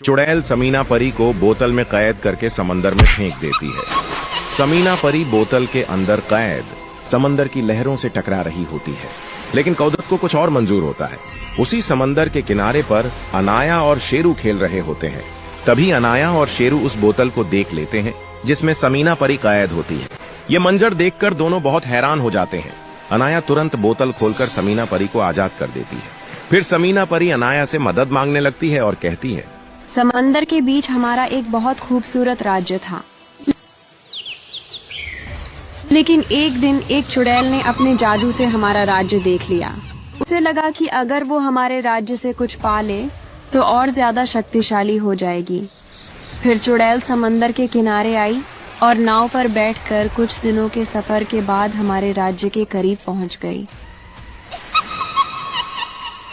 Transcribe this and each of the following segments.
चुड़ैल समीना परी को बोतल में कैद करके समंदर में फेंक देती है। समीना परी बोतल के अंदर कैद समंदर की लहरों से टकरा रही होती है, लेकिन कौदत को कुछ और मंजूर होता है। उसी समंदर के किनारे पर अनाया और शेरू खेल रहे होते हैं। तभी अनाया और शेरू उस बोतल को देख लेते हैं जिसमें समीना परी कैद होती है। ये मंजर देखकर दोनों बहुत हैरान हो जाते हैं। अनाया तुरंत बोतल खोलकर समीना परी को आजाद कर देती है। फिर समीना परी अनाया से मदद मांगने लगती है और कहती है, समंदर के बीच हमारा एक बहुत खूबसूरत राज्य था, लेकिन एक दिन एक चुड़ैल ने अपने जादू से हमारा राज्य देख लिया। उसे लगा कि अगर वो हमारे राज्य से कुछ पा ले तो और ज्यादा शक्तिशाली हो जाएगी। फिर चुड़ैल समंदर के किनारे आई और नाव पर बैठकर कुछ दिनों के सफर के बाद हमारे राज्य के करीब पहुंच गई।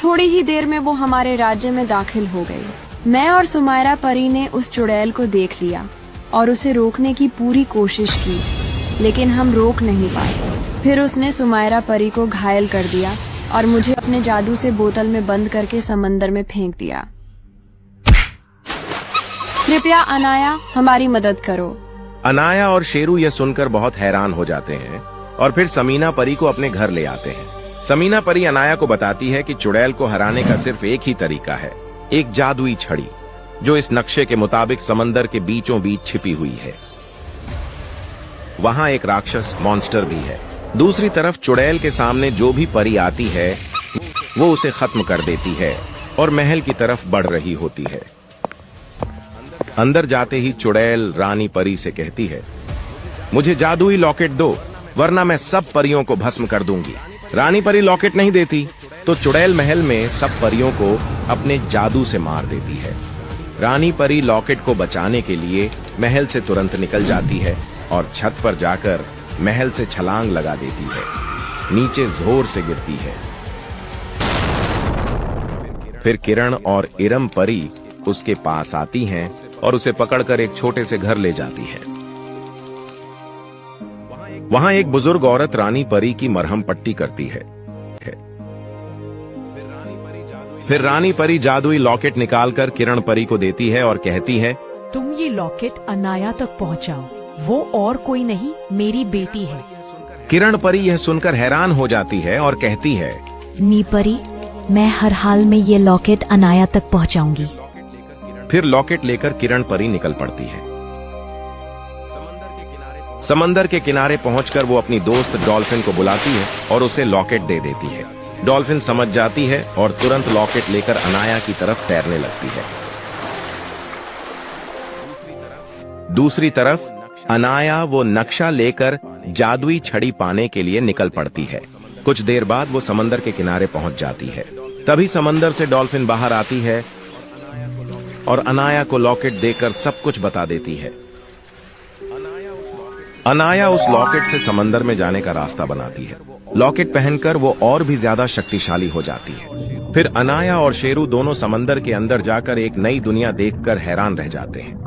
थोड़ी ही देर में वो हमारे राज्य में दाखिल हो गई। मैं और सुमायरा परी ने उस चुड़ैल को देख लिया और उसे रोकने की पूरी कोशिश की, लेकिन हम रोक नहीं पाए। फिर उसने सुमायरा परी को घायल कर दिया और मुझे अपने जादू से बोतल में बंद करके समंदर में फेंक दिया। कृपया अनाया हमारी मदद करो। अनाया और शेरू यह सुनकर बहुत हैरान हो जाते हैं और फिर समीना परी को अपने घर ले आते हैं। समीना परी अनाया को बताती है कि चुड़ैल को हराने का सिर्फ एक ही तरीका है, एक जादुई छड़ी जो इस नक्शे के मुताबिक समंदर के बीचों बीच छिपी हुई है। वहां एक राक्षस मॉन्स्टर भी है। दूसरी तरफ चुड़ैल के सामने जो भी परी आती है वो उसे खत्म कर देती है और महल की तरफ बढ़ रही होती है। अंदर जाते ही चुड़ैल रानी परी से कहती है, मुझे जादुई लॉकेट दो वरना मैं सब परियों को भस्म कर दूंगी। रानी परी लॉकेट नहीं देती तो चुड़ैल महल में सब परियों को अपने जादू से मार देती है। रानी परी लॉकेट को बचाने के लिए महल से तुरंत निकल जाती है और छत पर जाकर महल से छलांग लगा देती है। नीचे जोर से गिरती है। फिर किरण और इरम परी उसके पास आती हैं और उसे पकड़कर एक छोटे से घर ले जाती है। वहां एक बुजुर्ग औरत रानी परी की मरहम पट्टी करती है। फिर रानी परी जादुई लॉकेट निकालकर किरण परी को देती है और कहती है, तुम ये लॉकेट अनाया तक पहुंचाओ, वो और कोई नहीं मेरी बेटी है। किरण परी यह सुनकर हैरान हो जाती है और कहती है, नी परी, मैं हर हाल में ये लॉकेट अनाया तक पहुंचाऊंगी। फिर लॉकेट लेकर किरण परी निकल पड़ती है। समंदर के किनारे पहुंचकर वो अपनी दोस्त डॉल्फिन को बुलाती है और उसे लॉकेट दे देती है। डॉल्फिन समझ जाती है और तुरंत लॉकेट लेकर अनाया की तरफ तैरने लगती है। दूसरी तरफ अनाया वो नक्शा लेकर जादुई छड़ी पाने के लिए निकल पड़ती है। कुछ देर बाद वो समंदर के किनारे पहुंच जाती है। तभी समंदर से डॉल्फिन बाहर आती है और अनाया को लॉकेट देकर सब कुछ बता देती है। अनाया उस लॉकेट से समंदर में जाने का रास्ता बनाती है। लॉकेट पहनकर वो और भी ज्यादा शक्तिशाली हो जाती है। फिर अनाया और शेरू दोनों समंदर के अंदर जाकर एक नई दुनिया देखकर हैरान रह जाते हैं।